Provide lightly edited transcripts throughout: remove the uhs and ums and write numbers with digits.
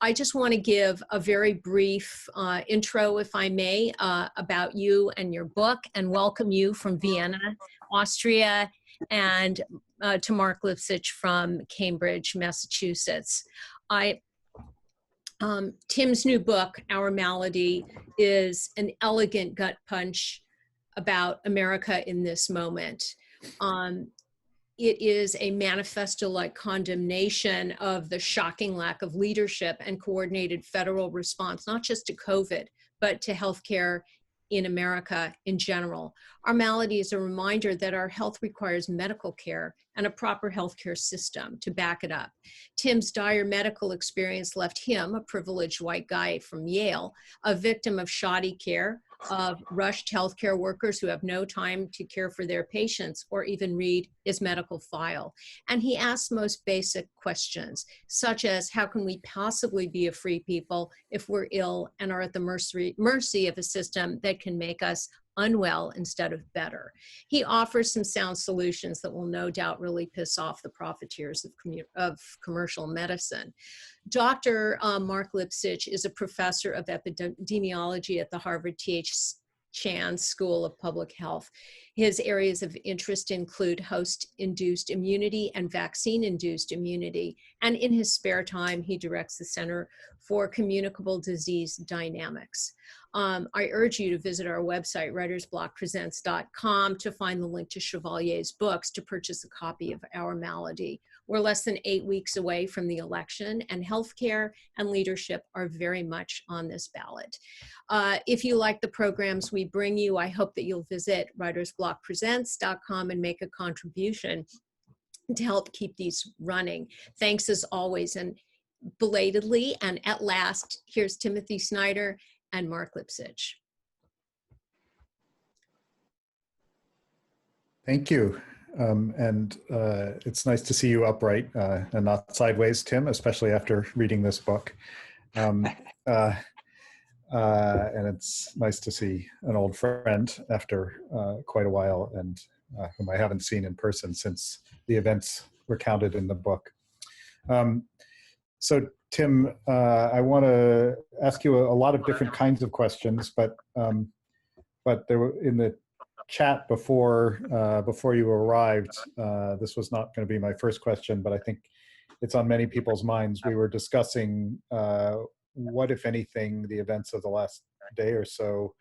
I just want to give a very brief intro, if I may, about you and your book, and welcome you from Vienna, Austria, and to Marc Lipsitch from Cambridge, Massachusetts. Tim's new book, Our Malady, is an elegant gut punch about America in this moment. It is a manifesto-like condemnation of the shocking lack of leadership and coordinated federal response, not just to COVID, but to healthcare in America in general. Our Malady is a reminder that our health requires medical care and a proper healthcare system to back it up. Tim's dire medical experience left him, a privileged white guy from Yale, a victim of shoddy care, of rushed healthcare workers who have no time to care for their patients or even read his medical file. And he asks most basic questions, such as how can we possibly be a free people if we're ill and are at the mercy of a system that can make us unwell instead of better? He offers some sound solutions that will no doubt really piss off the profiteers of commercial medicine. Dr. Marc Lipsitch is a professor of epidemiology at the Harvard T.H. Chan School of Public Health. His areas of interest include host-induced immunity and vaccine-induced immunity. And in his spare time, he directs the Center for Communicable Disease Dynamics. I urge you to visit our website, writersblockpresents.com, to find the link to Chevalier's books to purchase a copy of Our Malady. We're less than 8 weeks away from the election, and healthcare and leadership are very much on this ballot. If you like the programs we bring you, I hope that you'll visit writersblockpresents.com and make a contribution to help keep these running. Thanks as always, and belatedly and at last, here's Timothy Snyder and Marc Lipsitch. Thank you. It's nice to see you upright and not sideways, Tim, especially after reading this book. And it's nice to see an old friend after quite a while, and whom I haven't seen in person since the events recounted in the book. So Tim, I want to ask you a lot of different kinds of questions, but there were, in the chat before you arrived, this was not going to be my first question, but I think it's on many people's minds. We were discussing what, if anything, the events of the last day or so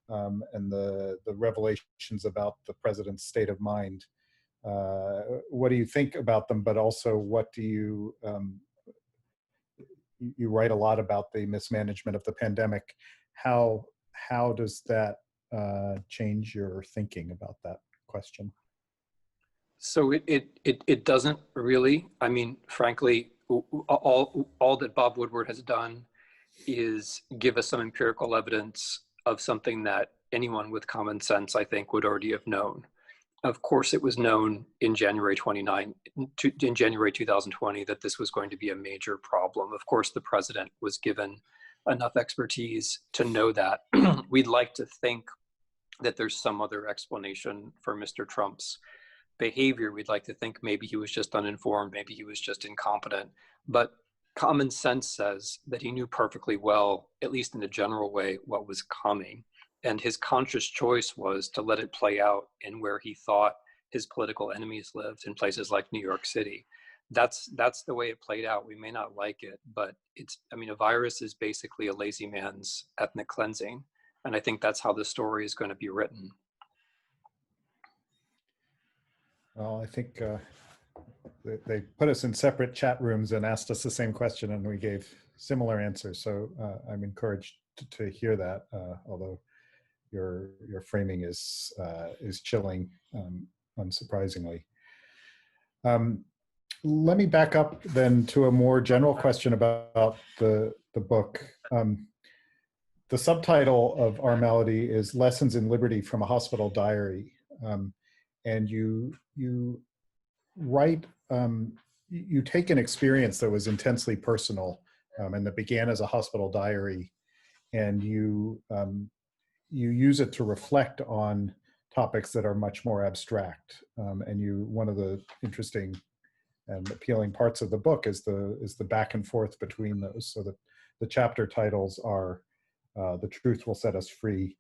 and the revelations about the president's state of mind. What do you think about them? But also, what do you you write a lot about the mismanagement of the pandemic. How does that change your thinking about that question? So it doesn't really. I mean, frankly, all that Bob Woodward has done is give us some empirical evidence of something that anyone with common sense, I think, would already have known. Of course, it was known in January 2020 that this was going to be a major problem. Of course, the president was given enough expertise to know that. We'd like to think that there's some other explanation for Mr. Trump's behavior. We'd like to think maybe he was just uninformed, maybe he was just incompetent. But common sense says that he knew perfectly well, at least in a general way, what was coming. And his conscious choice was to let it play out in where he thought his political enemies lived, in places like New York City. That's the way it played out. We may not like it, but a virus is basically a lazy man's ethnic cleansing. And I think that's how the story is going to be written. Well, I think they put us in separate chat rooms and asked us the same question, and we gave similar answers. So I'm encouraged to hear that, although your framing is chilling, unsurprisingly. Let me back up then to a more general question about the book. The subtitle of Our Malady is Lessons in Liberty from a Hospital Diary. And you write, you take an experience that was intensely personal and that began as a hospital diary, and you use it to reflect on topics that are much more abstract. And one of the interesting and appealing parts of the book is the back and forth between those. So that the chapter titles are "The Truth Will Set Us Free,"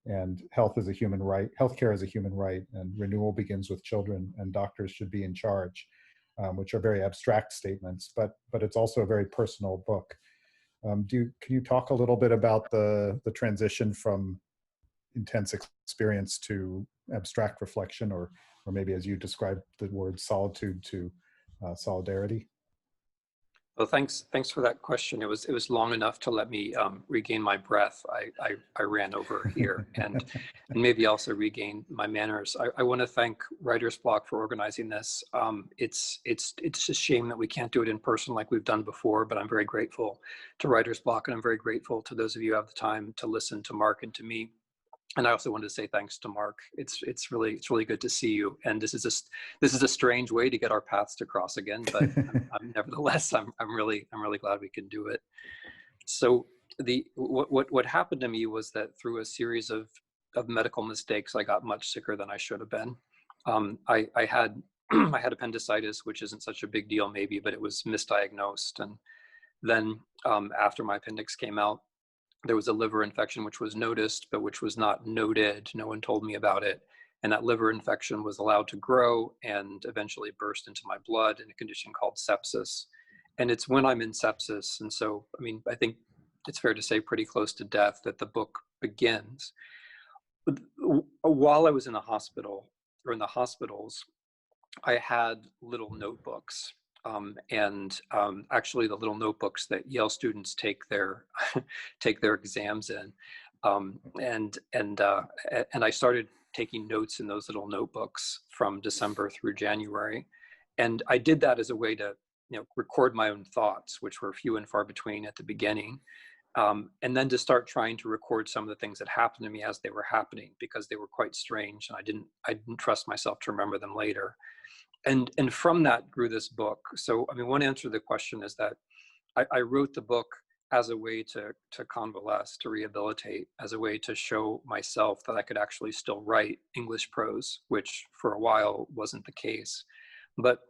and "Health is a Human Right." Healthcare is a human right, and "Renewal Begins with Children," and "Doctors Should Be in Charge," which are very abstract statements, but it's also a very personal book. Can you talk a little bit about the transition from intense experience to abstract reflection, or maybe as you described the word solitude to solidarity? Well, thanks for that question. It was long enough to let me regain my breath. I ran over here and maybe also regain my manners. I want to thank Writer's Block for organizing this. It's a shame that we can't do it in person like we've done before, but I'm very grateful to Writer's Block, and I'm very grateful to those of you who have the time to listen to Marc and to me. And I also wanted to say thanks to Marc. It's really good to see you. And this is a strange way to get our paths to cross again, but nevertheless, I'm really glad we can do it. So what happened to me was that through a series of medical mistakes, I got much sicker than I should have been. I had I had appendicitis, which isn't such a big deal maybe, but it was misdiagnosed. And then after my appendix came out, there was a liver infection which was noticed, but which was not noted. No one told me about it. And that liver infection was allowed to grow and eventually burst into my blood in a condition called sepsis. And it's when I'm in sepsis, and so, I mean, I think it's fair to say pretty close to death, that the book begins. While I was in the hospital, or in the hospitals, I had little notebooks. Actually the little notebooks that Yale students take their exams in, and I started taking notes in those little notebooks from December through January, and I did that as a way to record my own thoughts, which were few and far between at the beginning, and then to start trying to record some of the things that happened to me as they were happening, because they were quite strange, and I didn't trust myself to remember them later. And from that grew this book. So, I mean, one answer to the question is that I wrote the book as a way to convalesce, to rehabilitate, as a way to show myself that I could actually still write English prose, which for a while wasn't the case. But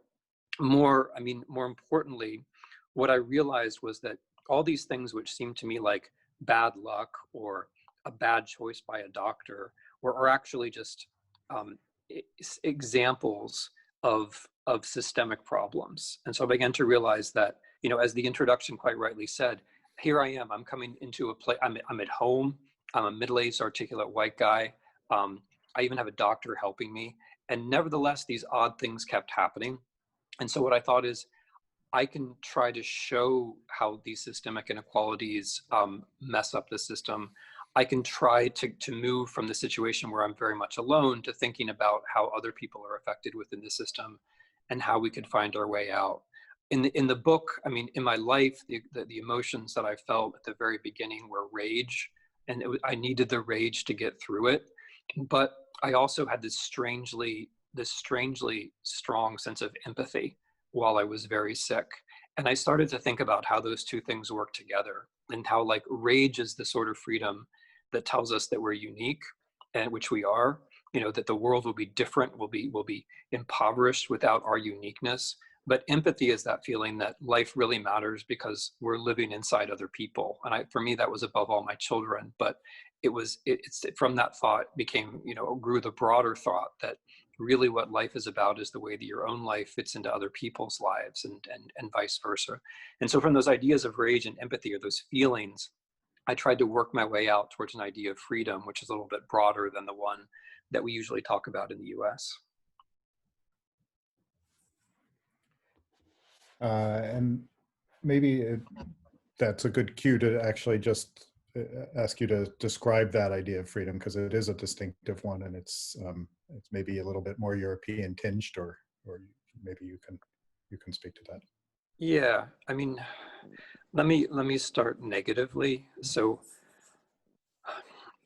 more importantly, what I realized was that all these things which seemed to me like bad luck or a bad choice by a doctor are actually just examples of systemic problems. And so I began to realize that, as the introduction quite rightly said, here I am, I'm coming into a place, I'm at home, I'm a middle-aged articulate white guy. I even have a doctor helping me. And nevertheless, these odd things kept happening. And so what I thought is, I can try to show how these systemic inequalities mess up the system. I can try to move from the situation where I'm very much alone to thinking about how other people are affected within the system and how we could find our way out. In the book, I mean, in my life, the emotions that I felt at the very beginning were rage, and I needed the rage to get through it. But I also had this strangely strong sense of empathy while I was very sick. And I started to think about how those two things work together, and how like rage is the sort of freedom that tells us that we're unique, and which we are, that the world will be different, will be impoverished without our uniqueness. But empathy is that feeling that life really matters because we're living inside other people. And for me, that was above all my children. But it's from that thought became, grew the broader thought that really what life is about is the way that your own life fits into other people's lives, and vice versa. And so from those ideas of rage and empathy, or those feelings, I tried to work my way out towards an idea of freedom, which is a little bit broader than the one that we usually talk about in the US. And maybe that's a good cue to actually just ask you to describe that idea of freedom, because it is a distinctive one, and it's maybe a little bit more European tinged, or maybe you can speak to that. Yeah, I mean, let me start negatively. So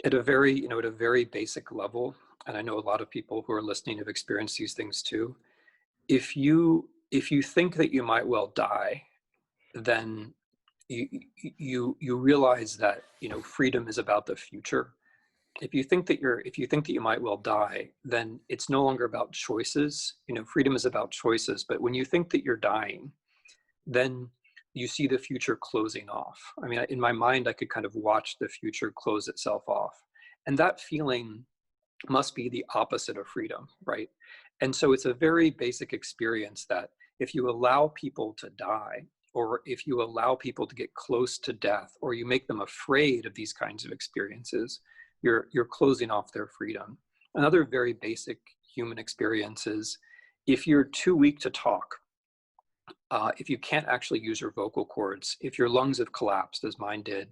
at a very basic level, and I know a lot of people who are listening have experienced these things too. If you think that you might well die, then you realize that freedom is about the future, if you think that you might well die, then it's no longer about choices. You know, freedom is about choices. But when you think that you're dying, then you see the future closing off. I mean, in my mind, I could kind of watch the future close itself off. And that feeling must be the opposite of freedom, right? And so it's a very basic experience that if you allow people to die, or if you allow people to get close to death, or you make them afraid of these kinds of experiences, you're closing off their freedom. Another very basic human experience is if you're too weak to talk, if you can't actually use your vocal cords, if your lungs have collapsed, as mine did,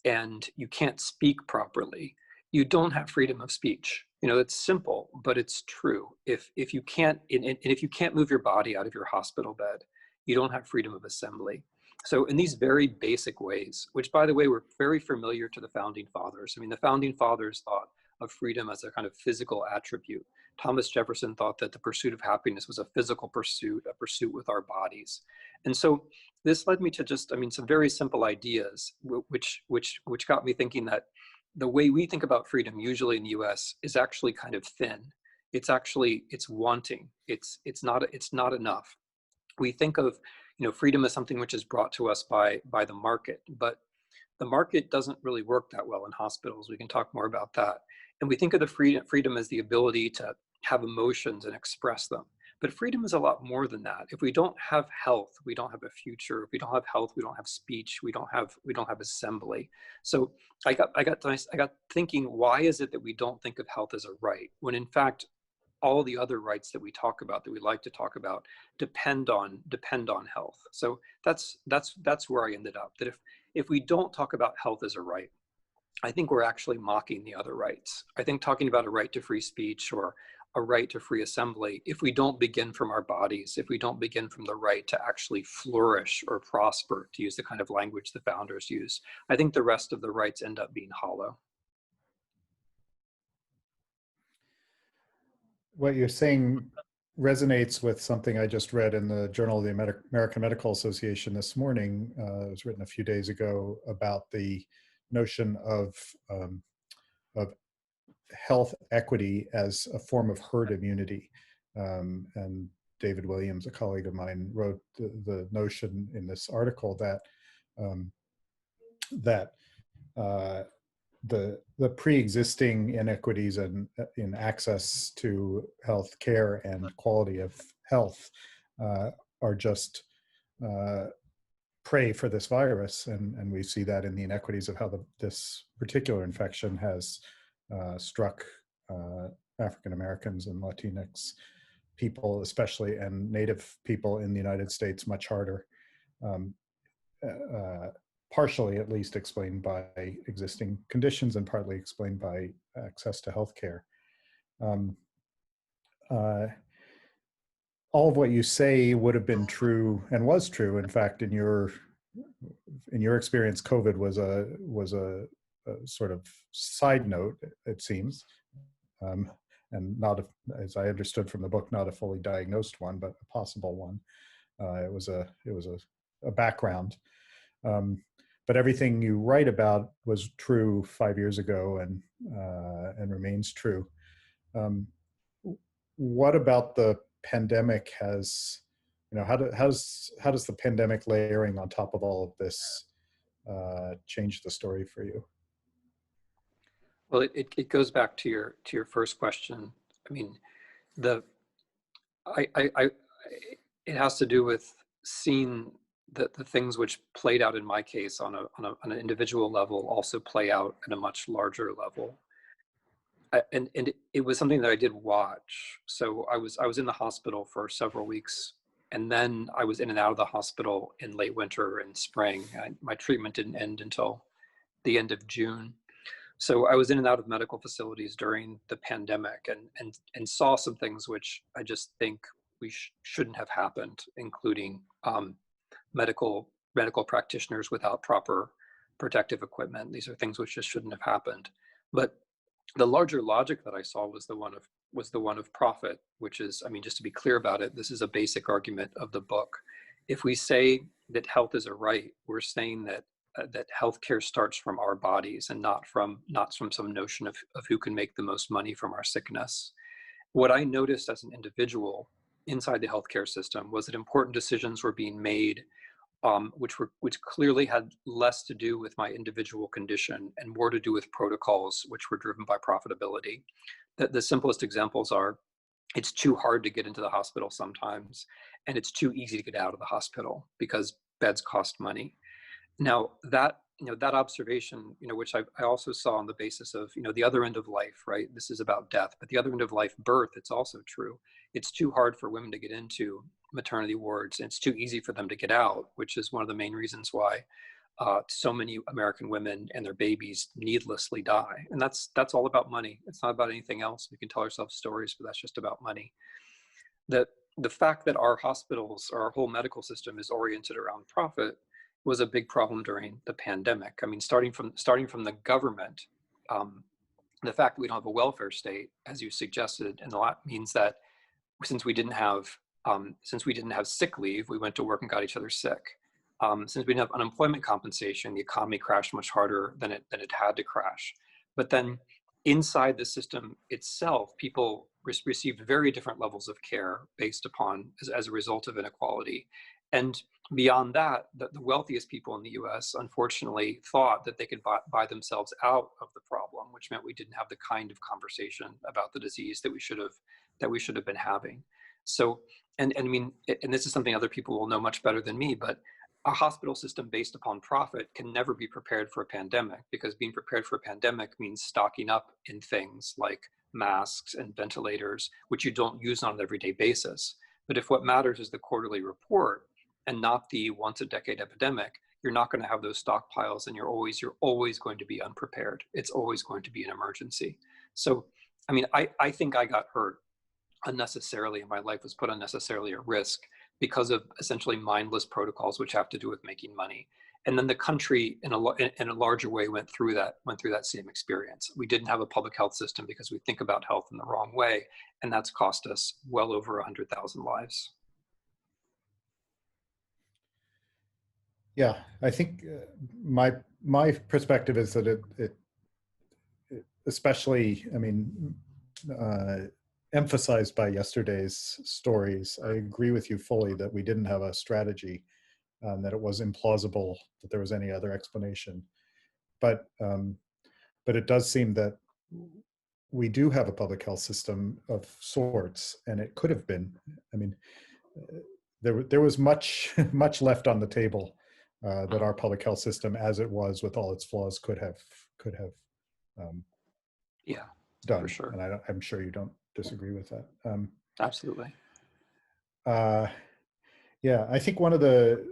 and you can't speak properly, you don't have freedom of speech. You know, it's simple, but it's true. If you can't, and if you can't move your body out of your hospital bed, you don't have freedom of assembly. So in these very basic ways, which by the way, were very familiar to the founding fathers. I mean, the founding fathers thought of freedom as a kind of physical attribute. Thomas Jefferson thought that the pursuit of happiness was a physical pursuit, a pursuit with our bodies. And so this led me to just, I mean, some very simple ideas, which got me thinking that the way we think about freedom usually in the US is actually kind of thin. It's wanting. It's not enough. We think of, you know, freedom as something which is brought to us by the market, but the market doesn't really work that well in hospitals. We can talk more about that. And we think of the freedom as the ability to have emotions and express them. But freedom is a lot more than that. If we don't have health, we don't have a future. If we don't have health, we don't have speech. We don't have assembly. So I got thinking, why is it that we don't think of health as a right, when in fact all the other rights that we talk about, that we like to talk about, depend on health. So that's where I ended up. That if we don't talk about health as a right, I think we're actually mocking the other rights. I think talking about a right to free speech or a right to free assembly, if we don't begin from our bodies, if we don't begin from the right to actually flourish or prosper, to use the kind of language the founders used, I think the rest of the rights end up being hollow. What you're saying resonates with something I just read in the Journal of the American Medical Association this morning. It was written a few days ago about the notion of health equity as a form of herd immunity. And David Williams, a colleague of mine, wrote the notion in this article that the pre-existing inequities in access to health care and quality of health are just prey for this virus, and we see that in the inequities of how this particular infection has struck African Americans and Latinx people especially, and Native people in the United States much harder. Partially at least explained by existing conditions and partly explained by access to healthcare. All of what you say would have been true and was true. In fact, in your experience, COVID was a sort of side note, it seems, and not, as I understood from the book, not a fully diagnosed one, but a possible one. It was a background. But everything you write about was true 5 years ago and remains true. What about the pandemic has, you know, how does the pandemic layering on top of all of this change the story for you? Well, it goes back to your first question. I mean, it has to do with seeing the things which played out in my case on an individual level also play out at a much larger level. And it was something that I did watch. So I was in the hospital for several weeks, and then I was in and out of the hospital in late winter and spring. My treatment didn't end until the end of June. So I was in and out of medical facilities during the pandemic and saw some things which I just think we shouldn't have happened, including medical practitioners without proper protective equipment. These are things which just shouldn't have happened. But the larger logic that I saw was the one of profit, which is, I mean, just to be clear about it, this is a basic argument of the book. If we say that health is a right, we're saying that that healthcare starts from our bodies and not from some notion of who can make the most money from our sickness. What I noticed as an individual inside the healthcare system was that important decisions were being made, which clearly had less to do with my individual condition and more to do with protocols, which were driven by profitability. The simplest examples are, it's too hard to get into the hospital sometimes, and it's too easy to get out of the hospital because beds cost money. Now that that observation, which I also saw on the basis of the other end of life, right? This is about death, but the other end of life, birth, it's also true. It's too hard for women to get into maternity wards, and it's too easy for them to get out, which is one of the main reasons why so many American women and their babies needlessly die. And that's all about money. It's not about anything else. We can tell ourselves stories, but that's just about money. The fact that our hospitals, or our whole medical system, is oriented around profit was a big problem during the pandemic. I mean, starting from the government, the fact that we don't have a welfare state, as you suggested, and a lot means that since we didn't have sick leave, we went to work and got each other sick. Since we didn't have unemployment compensation, the economy crashed much harder than it had to crash. But then inside the system itself, people received very different levels of care based upon as a result of inequality. And beyond that, the wealthiest people in the US, unfortunately, thought that they could buy themselves out of the problem, which meant we didn't have the kind of conversation about the disease that we should have been having. So, and I mean, and this is something other people will know much better than me, but a hospital system based upon profit can never be prepared for a pandemic, because being prepared for a pandemic means stocking up in things like masks and ventilators, which you don't use on an everyday basis. But if what matters is the quarterly report and not the once a decade epidemic, you're not going to have those stockpiles, and you're always going to be unprepared. It's always going to be an emergency. So, I mean, I think I got hurt unnecessarily, and my life was put unnecessarily at risk because of essentially mindless protocols which have to do with making money. And then the country in a larger way went through that same experience. We didn't have a public health system because we think about health in the wrong way, and that's cost us well over 100,000 lives. Yeah, I think my perspective is that it especially, I mean, emphasized by yesterday's stories, I agree with you fully that we didn't have a strategy, that it was implausible that there was any other explanation. But it does seem that we do have a public health system of sorts, and it could have been. I mean, there was much left on the table that our public health system, as it was with all its flaws, could have yeah, done. For sure. And I'm sure you don't disagree with that. Absolutely. Yeah, I think one of the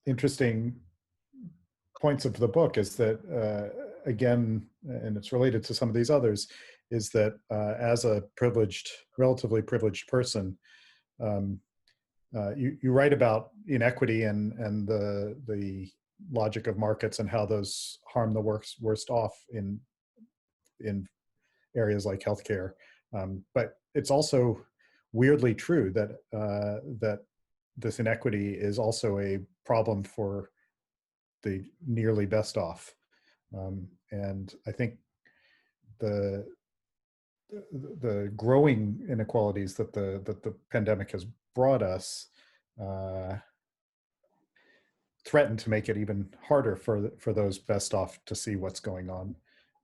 interesting points of the book is that, again, and it's related to some of these others, is that as a relatively privileged person, you write about inequity and the logic of markets and how those harm the worst off in areas like healthcare. But it's also weirdly true that that this inequity is also a problem for the nearly best off. And I think the growing inequalities that the pandemic has brought us threaten to make it even harder for those best off to see what's going on.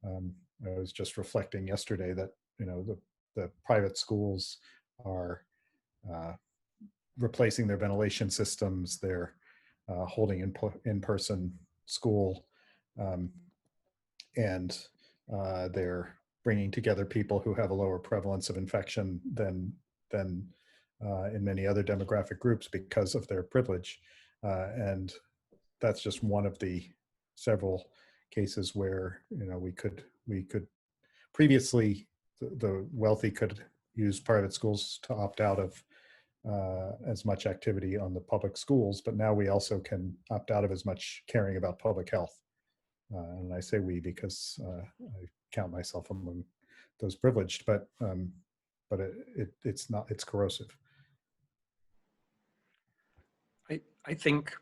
I was just reflecting yesterday that the private schools are replacing their ventilation systems. They're holding in-person school, and they're bringing together people who have a lower prevalence of infection than in many other demographic groups because of their privilege. And that's just one of the several cases where we could previously the wealthy could use private schools to opt out of as much activity on the public schools, but now we also can opt out of as much caring about public health. And I say we because I count myself among those privileged, but it's corrosive. I think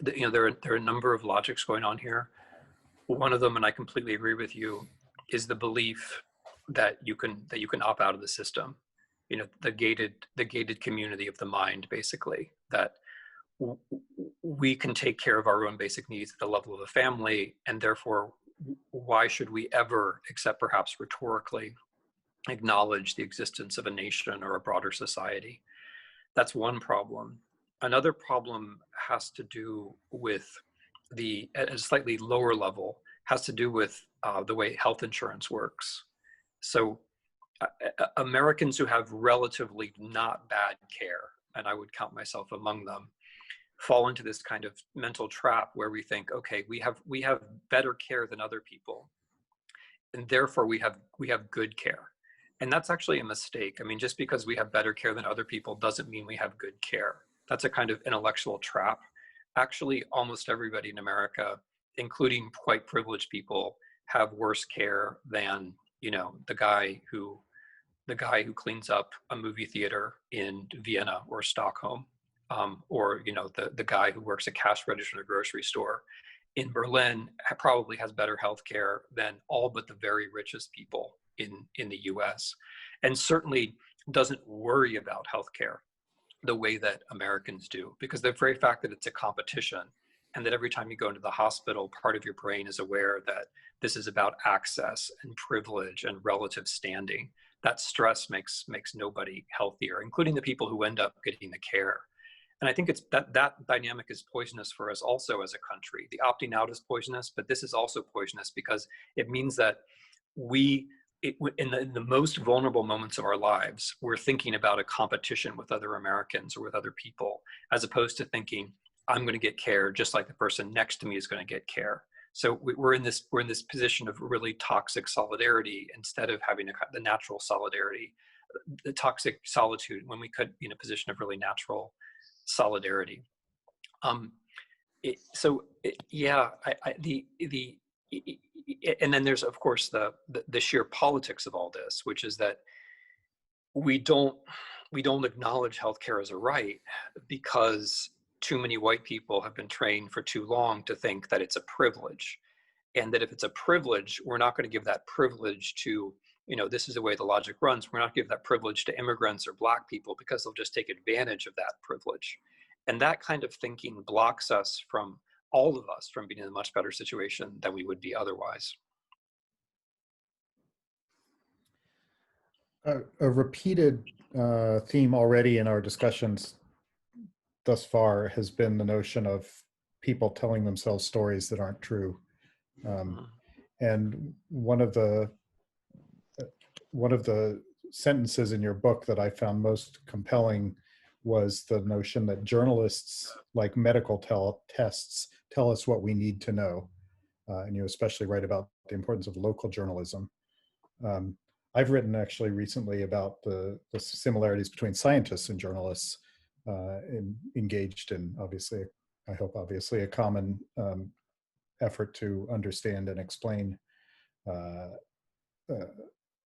there are a number of logics going on here. One of them, and I completely agree with you, is the belief that you can opt out of the system. The gated community of the mind, basically, that we can take care of our own basic needs at the level of the family, and therefore, why should we ever, except perhaps rhetorically, acknowledge the existence of a nation or a broader society? That's one problem. Another problem has to do with at a slightly lower level, has to do with the way health insurance works. So Americans who have relatively not bad care, and I would count myself among them, fall into this kind of mental trap where we think, okay, we have better care than other people, and therefore we have good care. And that's actually a mistake. I mean, just because we have better care than other people doesn't mean we have good care. That's a kind of intellectual trap. Actually, almost everybody in America, including quite privileged people, have worse care than, the guy who cleans up a movie theater in Vienna or Stockholm, or the guy who works a cash register in a grocery store in Berlin probably has better health care than all but the very richest people in the US, and certainly doesn't worry about healthcare the way that Americans do, because the very fact that it's a competition, and that every time you go into the hospital, part of your brain is aware that this is about access and privilege and relative standing. That stress makes nobody healthier, including the people who end up getting the care. And I think it's that dynamic is poisonous for us also as a country. The opting out is poisonous, but this is also poisonous because it means that in the most vulnerable moments of our lives, we're thinking about a competition with other Americans or with other people, as opposed to thinking, I'm going to get care just like the person next to me is going to get care. So we're in this position of really toxic solidarity instead of having the natural solidarity, the toxic solitude, when we could be in a position of really natural solidarity. And then there's, of course, the sheer politics of all this, which is that we don't acknowledge healthcare as a right because too many white people have been trained for too long to think that it's a privilege, and that if it's a privilege, we're not going to give that privilege to, this is the way the logic runs. We're not going to give that privilege to immigrants or Black people because they'll just take advantage of that privilege. And that kind of thinking blocks us from, all of us, from being in a much better situation than we would be otherwise. A repeated theme already in our discussions thus far has been the notion of people telling themselves stories that aren't true. And one of the sentences in your book that I found most compelling was the notion that journalists, like medical tests, tell us what we need to know. And you especially write about the importance of local journalism. I've written actually recently about the similarities between scientists and journalists, engaged in, obviously, I hope obviously, a common effort to understand and explain the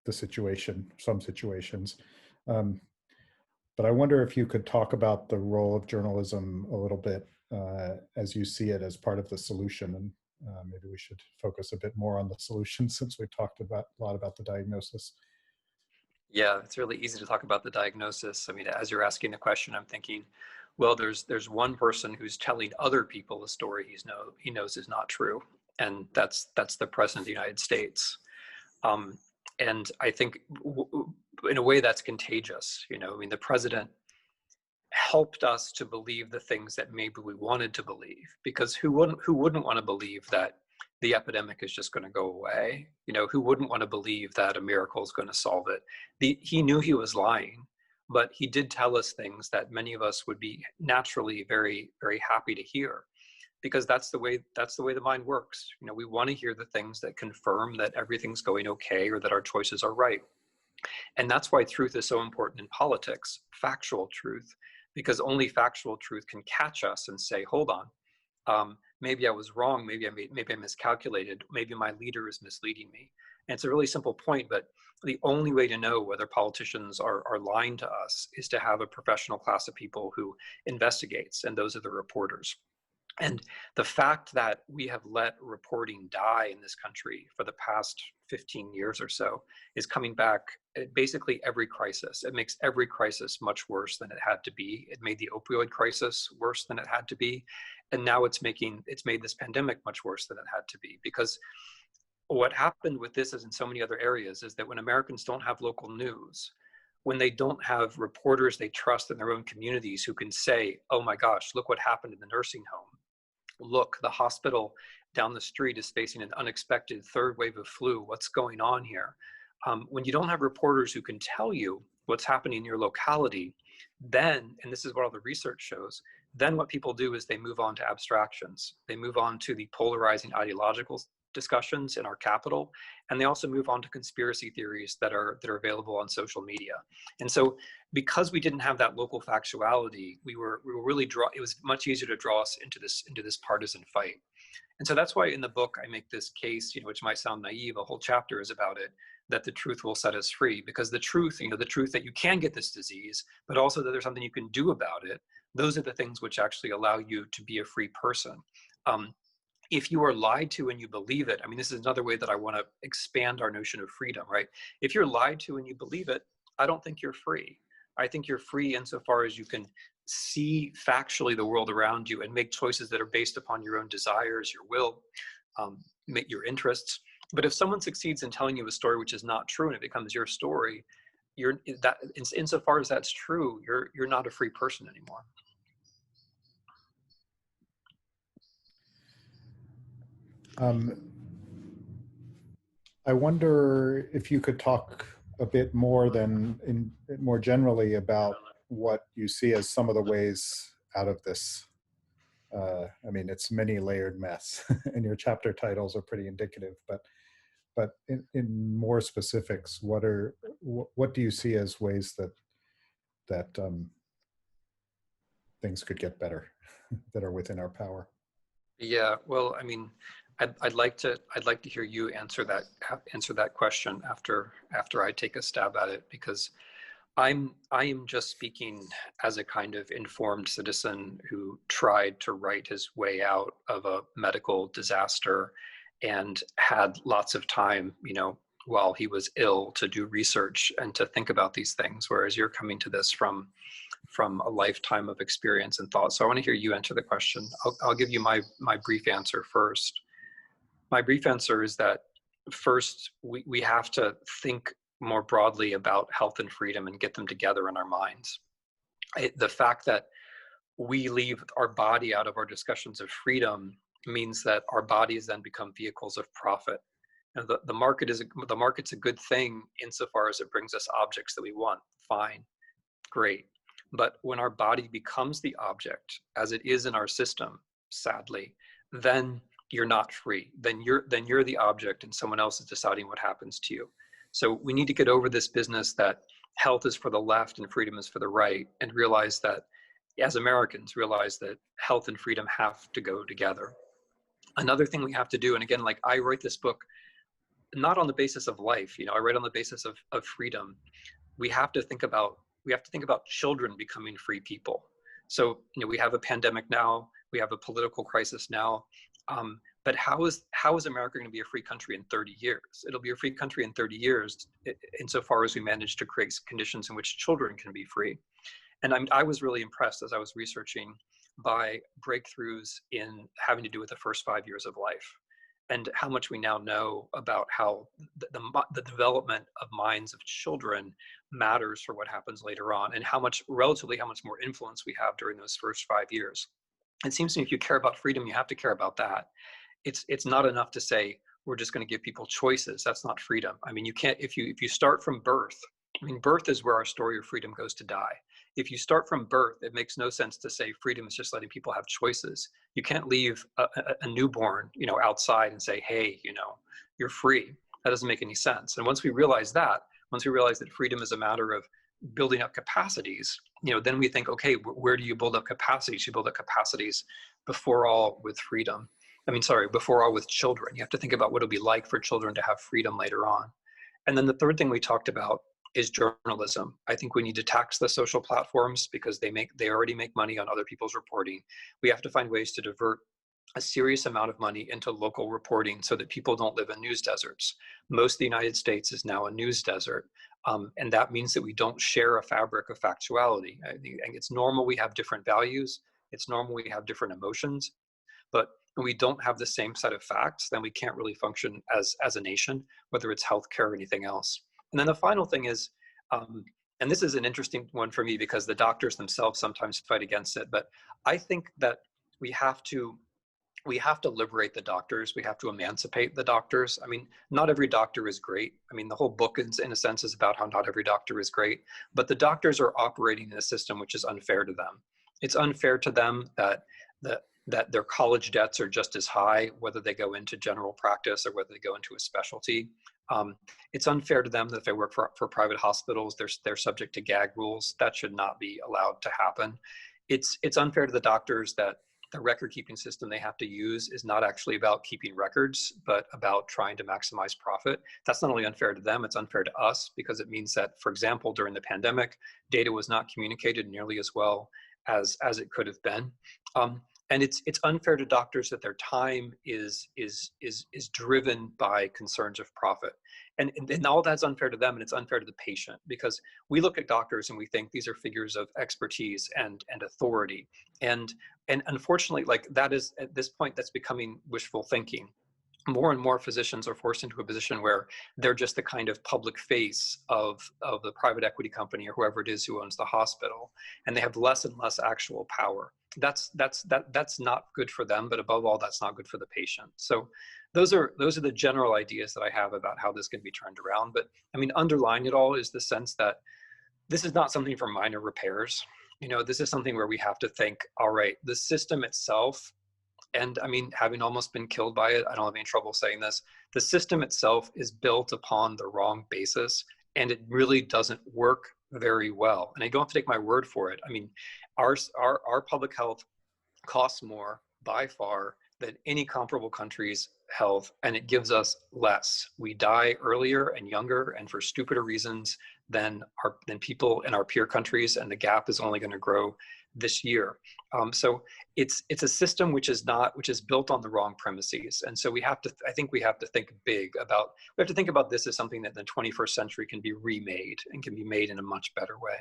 situation, some situations. But I wonder if you could talk about the role of journalism a little bit as you see it as part of the solution. And maybe we should focus a bit more on the solution since we've talked a lot about the diagnosis. Yeah, it's really easy to talk about the diagnosis. I mean, as you're asking the question, I'm thinking, well, there's one person who's telling other people a story he knows is not true, and that's the president of the United States. And I think in a way that's contagious. I mean, the president helped us to believe the things that maybe we wanted to believe, because who wouldn't want to believe that the epidemic is just going to go away? Who wouldn't want to believe that a miracle is going to solve it? He knew he was lying, but he did tell us things that many of us would be naturally very, very happy to hear, because that's the way the mind works. We want to hear the things that confirm that everything's going okay or that our choices are right. And that's why truth is so important in politics, factual truth, because only factual truth can catch us and say, hold on, maybe I was wrong, maybe I miscalculated, maybe my leader is misleading me. And it's a really simple point, but the only way to know whether politicians are lying to us is to have a professional class of people who investigates, and those are the reporters. And the fact that we have let reporting die in this country for the past 15 years or so is coming back at basically every crisis. It makes every crisis much worse than it had to be. It made the opioid crisis worse than it had to be. And now it's made this pandemic much worse than it had to be. Because what happened with this, as in so many other areas, is that when Americans don't have local news, when they don't have reporters they trust in their own communities who can say, oh my gosh, look what happened in the nursing home. Look, the hospital down the street is facing an unexpected third wave of flu. What's going on here? When you don't have reporters who can tell you what's happening in your locality, then, and this is what all the research shows, then what people do is they move on to abstractions. They move on to the polarizing ideological discussions in our capital, and they also move on to conspiracy theories that are available on social media. And so, because we didn't have that local factuality, we were really it was much easier to draw us into this partisan fight. And so that's why in the book I make this case, which might sound naive, a whole chapter is about it, that the truth will set us free. Because the truth, the truth that you can get this disease, but also that there's something you can do about it, those are the things which actually allow you to be a free person. If you are lied to and you believe it, I mean, this is another way that I want to expand our notion of freedom, right? If you're lied to and you believe it, I don't think you're free. I think you're free insofar as you can see factually the world around you and make choices that are based upon your own desires, your will, your interests. But if someone succeeds in telling you a story which is not true and it becomes your story, insofar as that's true, you're not a free person anymore. I wonder if you could talk a bit more more generally about what you see as some of the ways out of this. I mean, it's many layered mess, and your chapter titles are pretty indicative. But in more specifics, what do you see as ways that things could get better, that are within our power? Yeah, well, I mean, I'd like to hear you answer that question after I take a stab at it, because I am just speaking as a kind of informed citizen who tried to write his way out of a medical disaster and had lots of time, while he was ill, to do research and to think about these things, whereas you're coming to this from a lifetime of experience and thought. So I want to hear you answer the question. I'll give you my brief answer first. My brief answer is that first, we have to think more broadly about health and freedom and get them together in our minds. The fact that we leave our body out of our discussions of freedom means that our bodies then become vehicles of profit. And the market's a good thing insofar as it brings us objects that we want. Fine, great. But when our body becomes the object, as it is in our system, sadly, then you're not free. Then you're the object, and someone else is deciding what happens to you. So we need to get over this business that health is for the left and freedom is for the right, and realize that, as Americans, realize that health and freedom have to go together. Another thing we have to do, and again, like, I write this book not on the basis of life, I write on the basis of freedom. We have to think about children becoming free people. So, we have a pandemic now, we have a political crisis now, but how is America going to be a free country in 30 years? It'll be a free country in 30 years insofar as we manage to create conditions in which children can be free. And I was really impressed as I was researching by breakthroughs in having to do with the first 5 years of life, and how much we now know about how the development of minds of children matters for what happens later on, and how much more influence we have during those first 5 years. It seems to me if you care about freedom, you have to care about that. It's not enough to say we're just going to give people choices. That's not freedom. I mean, you can't, if you start from birth, I mean, birth is where our story of freedom goes to die. If you start from birth, it makes no sense to say freedom is just letting people have choices. You can't leave a newborn, outside and say, hey, you're free. That doesn't make any sense. And once we realize that freedom is a matter of building up capacities, then we think, okay, where do you build up capacities? You build up capacities before all with children. You have to think about what it'll be like for children to have freedom later on. And then the third thing we talked about is journalism. I think we need to tax the social platforms because they already make money on other people's reporting. We have to find ways to divert a serious amount of money into local reporting so that people don't live in news deserts. Most of the United States is now a news desert. And that means that we don't share a fabric of factuality. I think it's normal we have different values. It's normal we have different emotions. But when we don't have the same set of facts, then we can't really function as a nation, whether it's healthcare or anything else. And then the final thing is, and this is an interesting one for me because the doctors themselves sometimes fight against it, but I think that we have to liberate the doctors. We have to emancipate the doctors. I mean, not every doctor is great. I mean, the whole book in a sense is about how not every doctor is great, but the doctors are operating in a system which is unfair to them. It's unfair to them that their college debts are just as high, whether they go into general practice or whether they go into a specialty. It's unfair to them that if they work for private hospitals, they're subject to gag rules. That should not be allowed to happen. It's unfair to the doctors that the record keeping system they have to use is not actually about keeping records, but about trying to maximize profit. That's not only unfair to them, it's unfair to us because it means that, for example, during the pandemic, data was not communicated nearly as well as it could have been. And it's unfair to doctors that their time is driven by concerns of profit. And all that's unfair to them, and it's unfair to the patient, because we look at doctors and we think these are figures of expertise and authority. And unfortunately, like that is, at this point, that's becoming wishful thinking. More and more physicians are forced into a position where they're just the kind of public face of the private equity company or whoever it is who owns the hospital, and they have less and less actual power. That's not good for them, but above all, that's not good for the patient. So those are the general ideas that I have about how this can be turned around. But I mean, underlying it all is the sense that this is not something for minor repairs. You know, this is something where we have to think, all right, the system itself, and I mean, having almost been killed by it, I don't have any trouble saying this, the system itself is built upon the wrong basis, and it really doesn't work very well. And I don't have to take my word for it. I mean, our public health costs more by far than any comparable country's health, and it gives us less. We die earlier and younger and for stupider reasons than people in our peer countries, and the gap is only going to grow this year. So it's a system which is built on the wrong premises. And so I think we have to think big about, we have to think about this as something that in the 21st century can be remade and can be made in a much better way.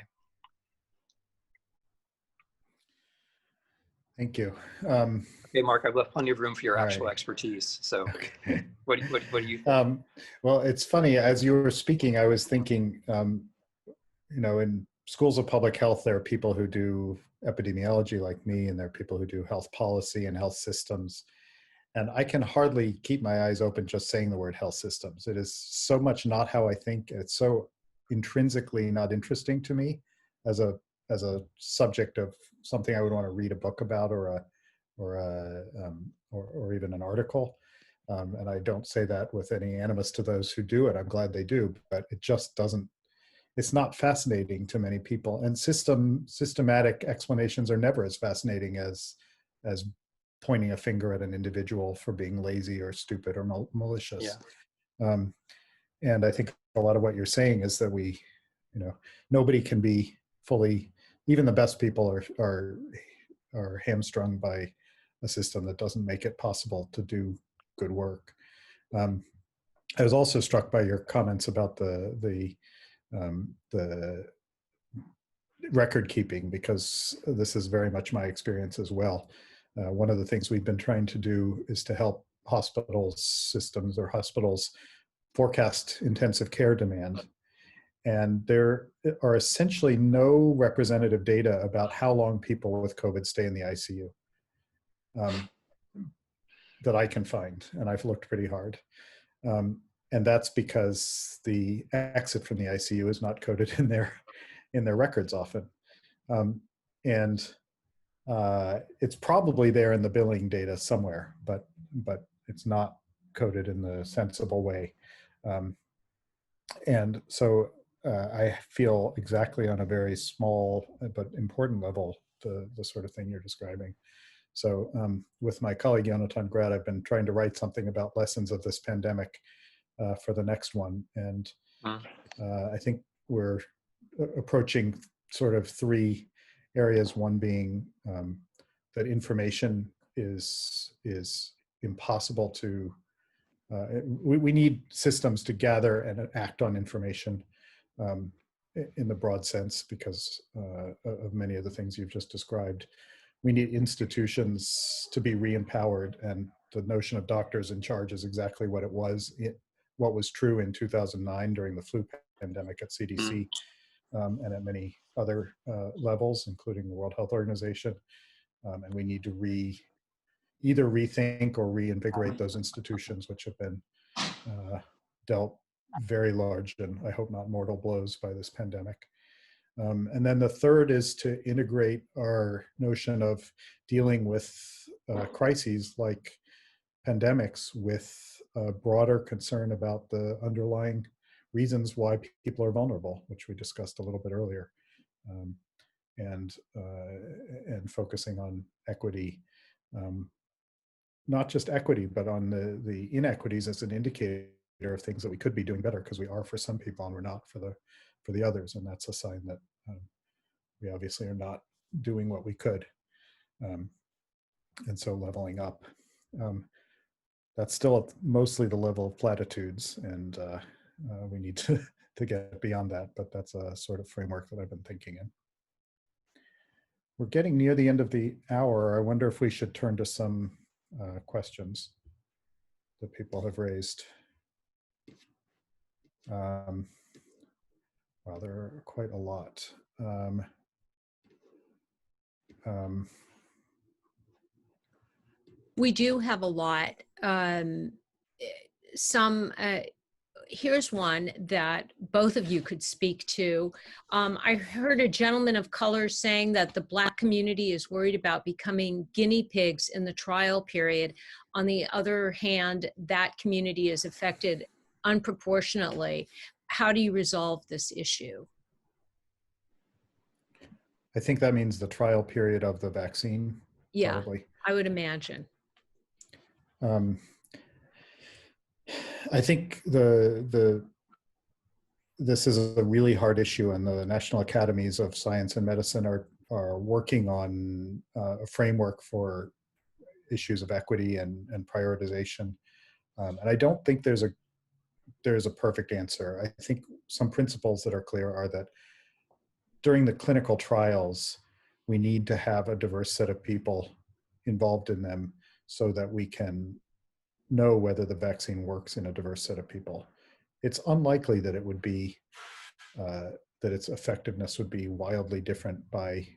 Thank you. Okay, Mark, I've left plenty of room for your actual right. expertise. So Okay. what do you think? Well, it's funny, as you were speaking, I was thinking, you know, in schools of public health, there are people who do epidemiology like me, and there are people who do health policy and health systems. And I can hardly keep my eyes open just saying the word health systems. It is so much not how I think. It's so intrinsically not interesting to me as a subject of something I would want to read a book about or even an article. And I don't say that with any animus to those who do it. I'm glad they do, but it just doesn't. It's not fascinating to many people, and systematic explanations are never as fascinating as pointing a finger at an individual for being lazy or stupid or malicious. Yeah. And I think a lot of what you're saying is that nobody can be fully, even the best people are hamstrung by a system that doesn't make it possible to do good work. I was also struck by your comments about the record keeping, because this is very much my experience as well. One of the things we've been trying to do is to help hospital systems or hospitals forecast intensive care demand. And there are essentially no representative data about how long people with COVID stay in the ICU that I can find, and I've looked pretty hard. And that's because the exit from the ICU is not coded in their records often. And it's probably there in the billing data somewhere, but it's not coded in the sensible way. And so I feel exactly on a very small but important level the sort of thing you're describing. So with my colleague Yonatan Grad, I've been trying to write something about lessons of this pandemic for the next one. And I think we're approaching sort of three areas. One being that information is impossible to. We need systems to gather and act on information in the broad sense because of many of the things you've just described. We need institutions to be re-empowered, and the notion of doctors in charge is exactly what it was. What was true in 2009 during the flu pandemic at CDC and at many other levels, including the World Health Organization. And we need to either rethink or reinvigorate those institutions, which have been dealt very large and I hope not mortal blows by this pandemic. And then the third is to integrate our notion of dealing with crises like pandemics with a broader concern about the underlying reasons why people are vulnerable, which we discussed a little bit earlier, and focusing on equity, not just equity, but on the inequities as an indicator of things that we could be doing better, because we are for some people and we're not for the others, and that's a sign that we obviously are not doing what we could, and so leveling up. That's still mostly the level of platitudes, and we need to get beyond that, but that's a sort of framework that I've been thinking in. We're getting near the end of the hour. I wonder if we should turn to some questions that people have raised. Well, there are quite a lot. We do have a lot. Here's one that both of you could speak to. I heard a gentleman of color saying that the Black community is worried about becoming guinea pigs in the trial period. On the other hand, that community is affected unproportionately. How do you resolve this issue? I think that means the trial period of the vaccine. Yeah, probably. I would imagine. I think this is a really hard issue, and the National Academies of Science and Medicine are working on a framework for issues of equity and prioritization. And I don't think there's a perfect answer. I think some principles that are clear are that during the clinical trials, we need to have a diverse set of people involved in them so that we can know whether the vaccine works in a diverse set of people. It's unlikely that it would be, that its effectiveness would be wildly different by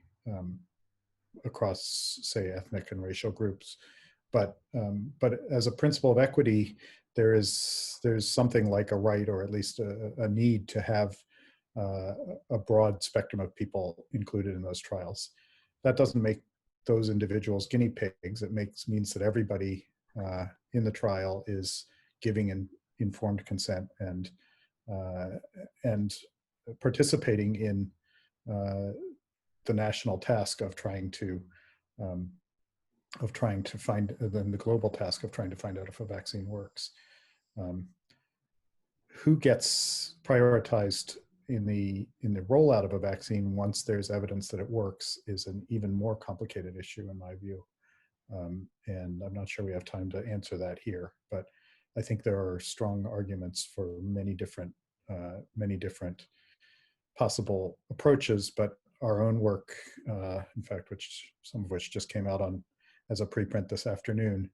across, say, ethnic and racial groups. But as a principle of equity, there's something like a right, or at least a need to have a broad spectrum of people included in those trials. That doesn't make those individuals guinea pigs. It means that everybody in the trial is giving an informed consent and participating in the national task of trying to find, then the global task of trying to find out if a vaccine works. Who gets prioritized in the rollout of a vaccine once there's evidence that it works is an even more complicated issue in my view. And I'm not sure we have time to answer that here, but I think there are strong arguments for many different possible approaches. But our own work, in fact, some of which just came out as a preprint this afternoon,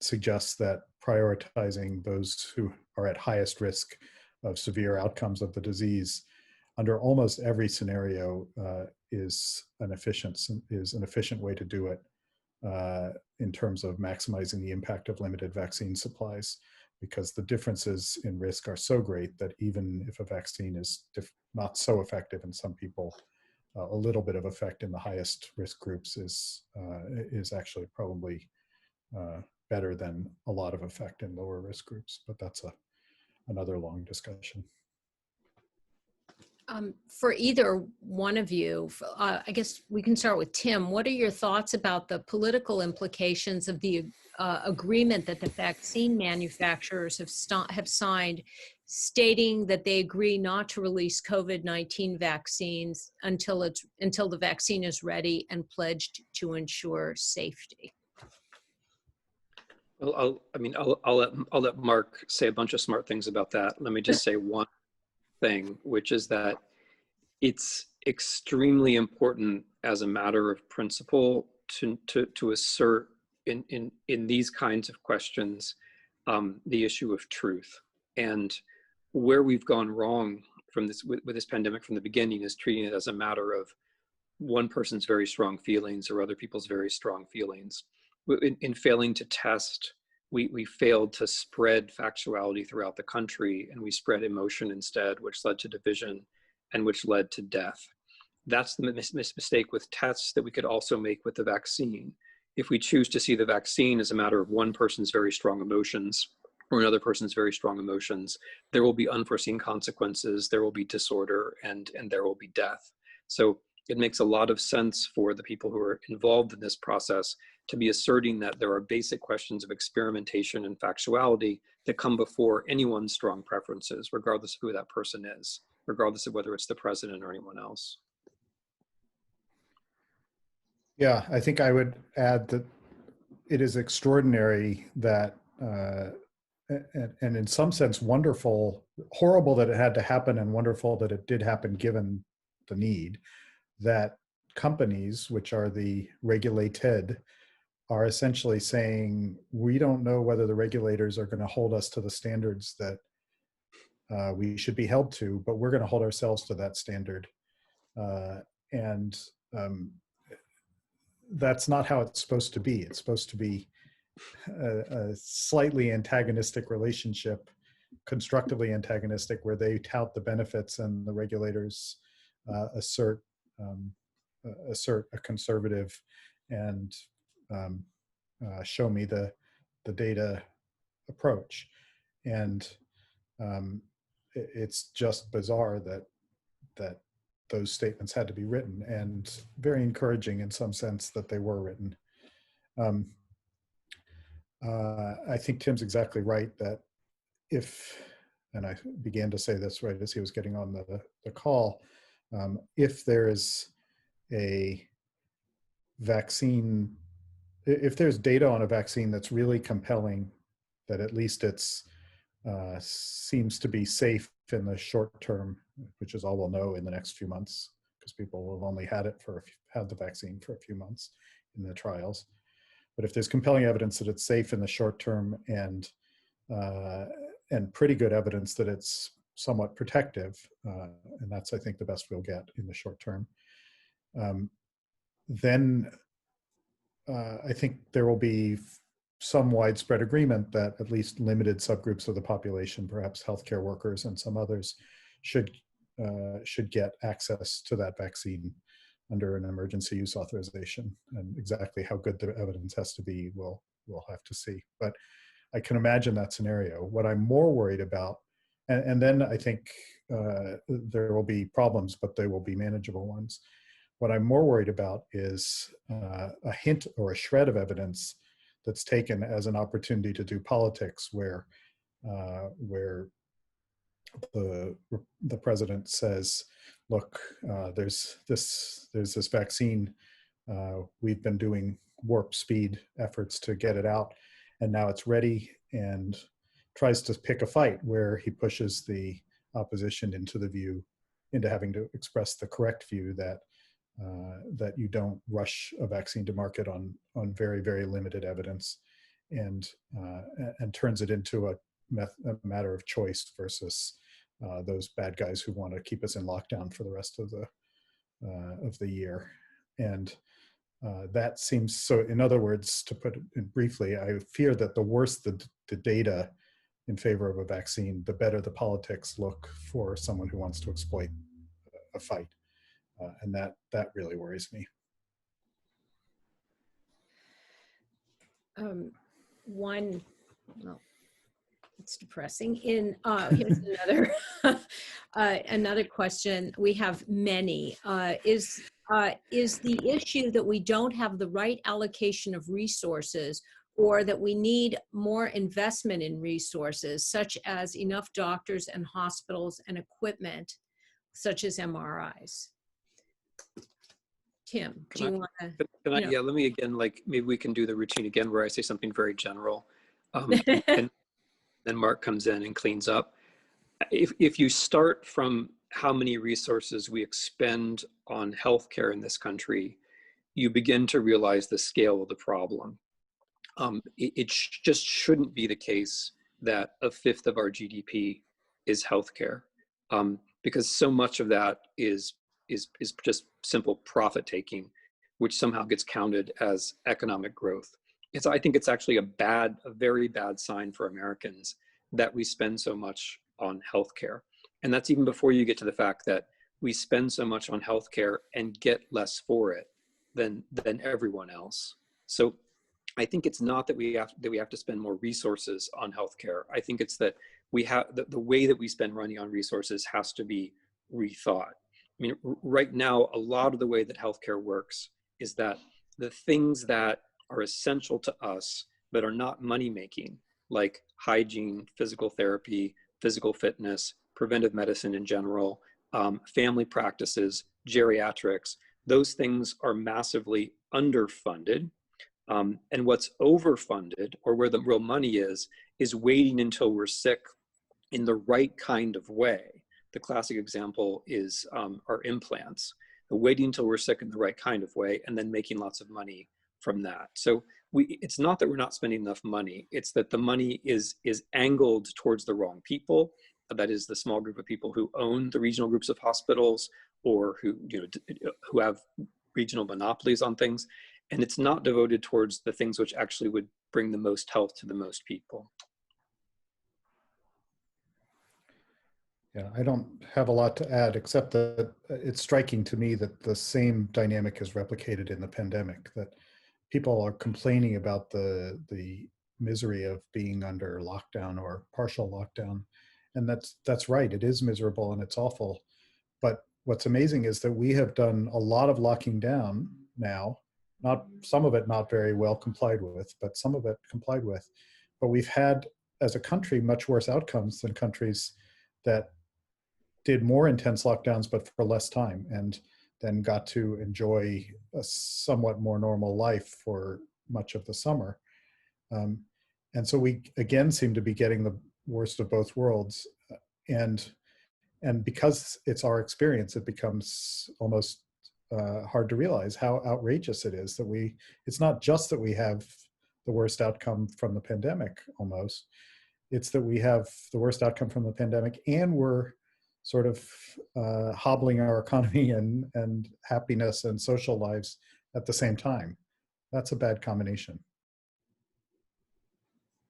suggests that prioritizing those who are at highest risk of severe outcomes of the disease under almost every scenario is an efficient way to do it in terms of maximizing the impact of limited vaccine supplies, because the differences in risk are so great that even if a vaccine is not so effective in some people, a little bit of effect in the highest risk groups is actually probably better than a lot of effect in lower risk groups. But that's another long discussion. For either one of you, I guess we can start with Tim. What are your thoughts about the political implications of the agreement that the vaccine manufacturers have signed stating that they agree not to release COVID-19 vaccines until the vaccine is ready, and pledged to ensure safety. Well, I'll let Mark say a bunch of smart things about that. Let me just say one thing, which is that it's extremely important as a matter of principle to assert in these kinds of questions the issue of truth. And where we've gone wrong from this with this pandemic from the beginning is treating it as a matter of one person's very strong feelings or other people's very strong feelings. In failing to test, we failed to spread factuality throughout the country, and we spread emotion instead, which led to division and which led to death. That's the mistake with tests that we could also make with the vaccine. If we choose to see the vaccine as a matter of one person's very strong emotions or another person's very strong emotions, there will be unforeseen consequences, there will be disorder, and there will be death. So it makes a lot of sense for the people who are involved in this process to be asserting that there are basic questions of experimentation and factuality that come before anyone's strong preferences, regardless of who that person is, regardless of whether it's the president or anyone else. Yeah, I think I would add that it is extraordinary that, and in some sense wonderful, horrible that it had to happen, and wonderful that it did happen given the need, that companies, which are the regulated, are essentially saying, we don't know whether the regulators are going to hold us to the standards that we should be held to, but we're going to hold ourselves to that standard. And that's not how it's supposed to be. It's supposed to be a slightly antagonistic relationship, constructively antagonistic, where they tout the benefits and the regulators assert a conservative and show me the data approach. And it's just bizarre that those statements had to be written, and very encouraging in some sense that they were written. I think Tim's exactly right that if, and I began to say this right as he was getting on the call, if there is a vaccine, if there's data on a vaccine that's really compelling, that at least it's seems to be safe in the short term, which is all we'll know in the next few months, because people will have only had the vaccine for a few months in the trials. But if there's compelling evidence that it's safe in the short term, and pretty good evidence that it's somewhat protective, and that's, I think, the best we'll get in the short term, then I think there will be some widespread agreement that at least limited subgroups of the population, perhaps healthcare workers and some others, should get access to that vaccine under an emergency use authorization. And exactly how good the evidence has to be, we'll have to see. But I can imagine that scenario. What I'm more worried about, and then I think there will be problems, but they will be manageable ones. What I'm more worried about is a hint or a shred of evidence that's taken as an opportunity to do politics, where the president says, look, there's this vaccine, we've been doing warp speed efforts to get it out, and now it's ready, and tries to pick a fight where he pushes the opposition into having to express the correct view that you don't rush a vaccine to market on very, very limited evidence, and turns it into a matter of choice versus those bad guys who want to keep us in lockdown for the rest of the year. And that seems, so in other words, to put it briefly, I fear that the worse the data in favor of a vaccine, the better the politics look for someone who wants to exploit a fight. And that really worries me. Well, it's depressing. Here's another another question. We have many. Is the issue that we don't have the right allocation of resources or that we need more investment in resources, such as enough doctors and hospitals and equipment, such as MRIs. Tim, do you want to? Yeah, let me again, like, maybe we can do the routine again where I say something very general. And then Mark comes in and cleans up. If you start from how many resources we expend on healthcare in this country, you begin to realize the scale of the problem. Just shouldn't be the case that a fifth of our GDP is healthcare, because so much of that is just simple profit taking, which somehow gets counted as economic growth. I think it's actually a very bad sign for Americans that we spend so much on healthcare. And that's even before you get to the fact that we spend so much on healthcare and get less for it than everyone else. So I think it's not that we have to spend more resources on healthcare. I think it's that we have the way that we spend money on resources has to be rethought. I mean, right now, a lot of the way that healthcare works is that the things that are essential to us but are not money making, like hygiene, physical therapy, physical fitness, preventive medicine in general, family practices, geriatrics, those things are massively underfunded. And what's overfunded, or where the real money is waiting until we're sick in the right kind of way. The classic example is our implants, waiting until we're sick in the right kind of way, and then making lots of money from that. So it's not that we're not spending enough money, it's that the money is angled towards the wrong people. That is the small group of people who own the regional groups of hospitals, or who have regional monopolies on things. And it's not devoted towards the things which actually would bring the most health to the most people. Yeah, I don't have a lot to add, except that it's striking to me that the same dynamic is replicated in the pandemic, that people are complaining about the misery of being under lockdown or partial lockdown. And that's right, it is miserable and it's awful. But what's amazing is that we have done a lot of locking down now, not some of it not very well complied with, but some of it complied with. But we've had, as a country, much worse outcomes than countries that did more intense lockdowns, but for less time, and then got to enjoy a somewhat more normal life for much of the summer. And so we, again, seem to be getting the worst of both worlds. And because it's our experience, it becomes almost hard to realize how outrageous it is that it's not just that we have the worst outcome from the pandemic almost, it's that we have the worst outcome from the pandemic and we're sort of hobbling our economy and happiness and social lives at the same time. That's a bad combination.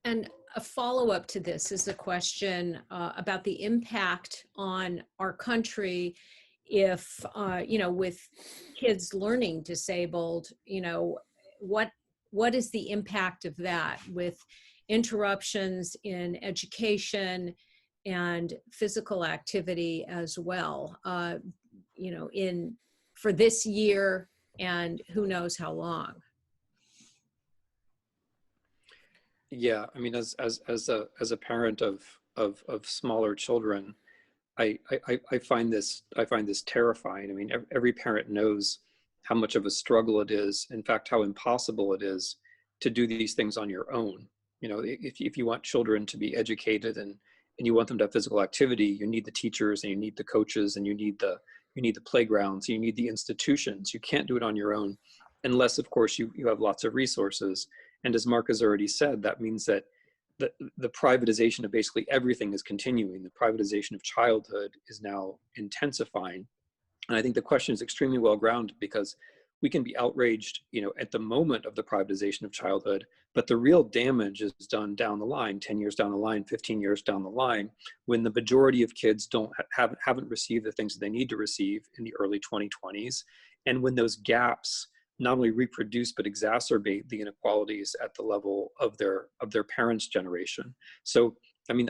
And a follow-up to this is a question about the impact on our country if, with kids learning disabled, what is the impact of that with interruptions in education and physical activity as well, for this year and who knows how long. Yeah, I mean, as a parent of smaller children, I find this terrifying. I mean, every parent knows how much of a struggle it is, in fact, how impossible it is to do these things on your own. If you want children to be educated and you want them to have physical activity, you need the teachers and you need the coaches and you need the playgrounds, you need the institutions. You can't do it on your own unless, of course, you have lots of resources. And as Mark has already said, that means that the privatization of basically everything is continuing. The privatization of childhood is now intensifying. And I think the question is extremely well grounded, because we can be outraged, at the moment of the privatization of childhood, but the real damage is done down the line, 10 years down the line, 15 years down the line, when the majority of kids haven't received the things that they need to receive in the early 2020s. And when those gaps not only reproduce but exacerbate the inequalities at the level of their parents' generation. So, I mean,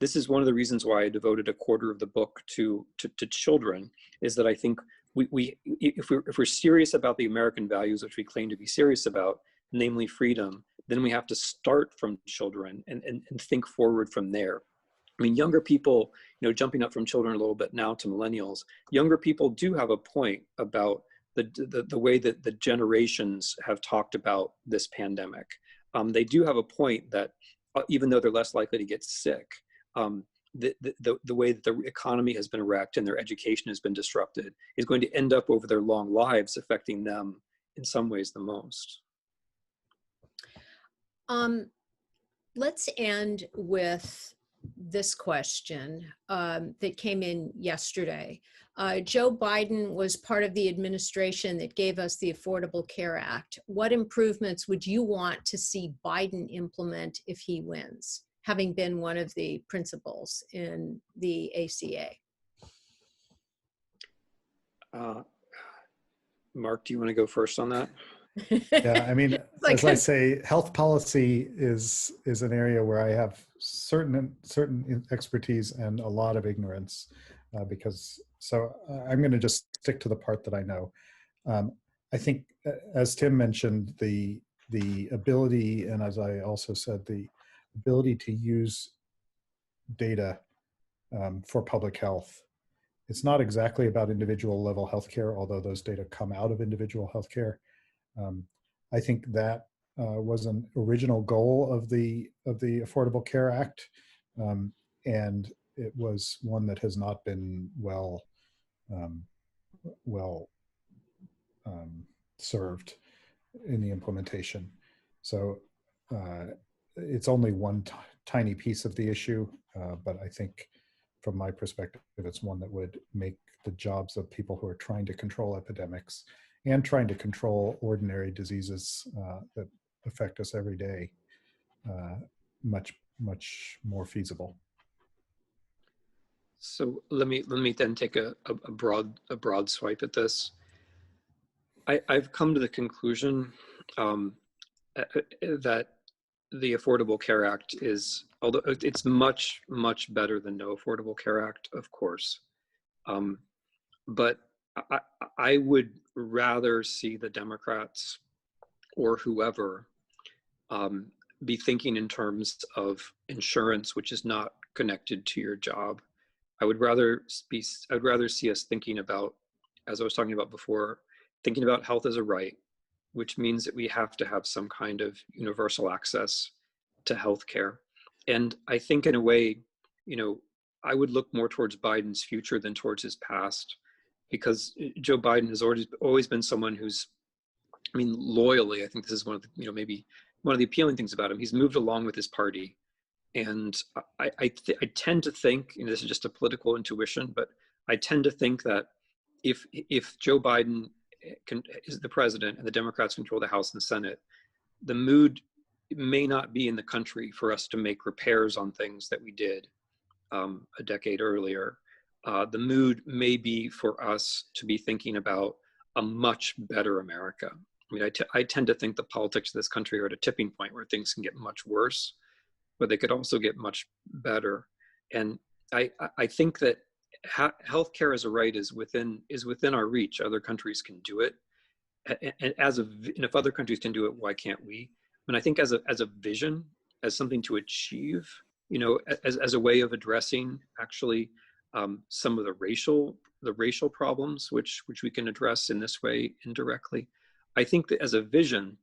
this is one of the reasons why I devoted a quarter of the book to children, is that I think if we're serious about the American values which we claim to be serious about, namely freedom, then we have to start from children and think forward from there. I mean, younger people, jumping up from children a little bit now to millennials, younger people do have a point about the way that the generations have talked about this pandemic. They do have a point that even though they're less likely to get sick, the way that the economy has been wrecked and their education has been disrupted is going to end up over their long lives affecting them in some ways the most. Let's end with this question that came in yesterday. Joe Biden was part of the administration that gave us the Affordable Care Act. What improvements would you want to see Biden implement if he wins, having been one of the principals in the ACA? Mark, do you want to go first on that? Yeah, I mean, as I say, health policy is an area where I have certain expertise and a lot of ignorance, so I'm going to just stick to the part that I know. I think, as Tim mentioned, the ability, and as I also said, the ability to use data for public health. It's not exactly about individual level healthcare, although those data come out of individual healthcare. I think that was an original goal of the Affordable Care Act, and it was one that has not been well served in the implementation. So it's only one tiny piece of the issue, but I think from my perspective, it's one that would make the jobs of people who are trying to control epidemics and trying to control ordinary diseases that affect us every day much more feasible. So let me then take a broad swipe at this. I've come to the conclusion that the Affordable Care Act is, although it's much better than no Affordable Care Act, of course, but I would rather see the Democrats or whoever be thinking in terms of insurance, which is not connected to your job. I'd rather see us thinking about, as I was talking about before, thinking about health as a right, which means that we have to have some kind of universal access to healthcare. And I think in a way, I would look more towards Biden's future than towards his past, because Joe Biden has always been someone who's, loyally, I think this is one of the, maybe one of the appealing things about him. He's moved along with his party. And I tend to think, this is just a political intuition, but I tend to think that if Joe Biden is the president and the Democrats control the House and Senate, the mood may not be in the country for us to make repairs on things that we did a decade earlier. The mood may be for us to be thinking about a much better America. I tend to think the politics of this country are at a tipping point where things can get much worse, but they could also get much better. And I think that healthcare as a right is within our reach. Other countries can do it, and if other countries can do it, why can't we? I think as a vision, as something to achieve, as a way of addressing actually some of the racial problems, which we can address in this way indirectly. I think that as a vision,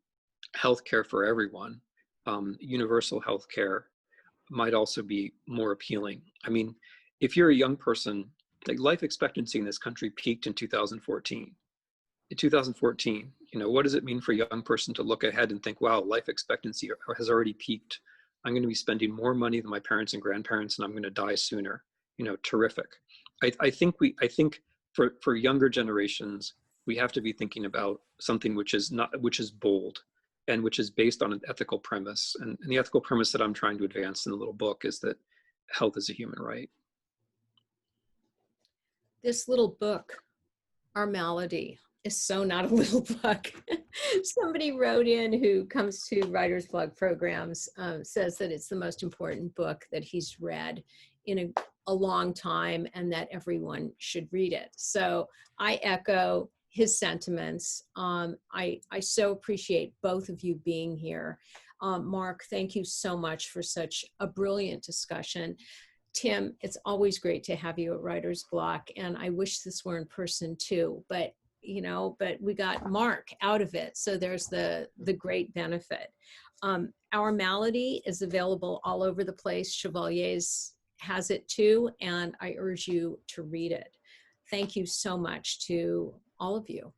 healthcare for everyone, universal healthcare, might also be more appealing. If you're a young person, like, life expectancy in this country peaked in 2014. In 2014, what does it mean for a young person to look ahead and think, wow, life expectancy has already peaked. I'm going to be spending more money than my parents and grandparents, and I'm going to die sooner. Terrific. I think for younger generations, we have to be thinking about something which is bold and which is based on an ethical premise. And the ethical premise that I'm trying to advance in the little book is that health is a human right. This little book, Our Malady, is so not a little book. Somebody wrote in who comes to Writer's Blog programs, says that it's the most important book that he's read in a long time and that everyone should read it. So I echo his sentiments. I so appreciate both of you being here. Marc, thank you so much for such a brilliant discussion. Tim, it's always great to have you at Writer's Block, and I wish this were in person too, but we got Marc out of it, so there's the great benefit. Our Malady is available all over the place. Chevalier's has it too, and I urge you to read it. Thank you so much to all of you.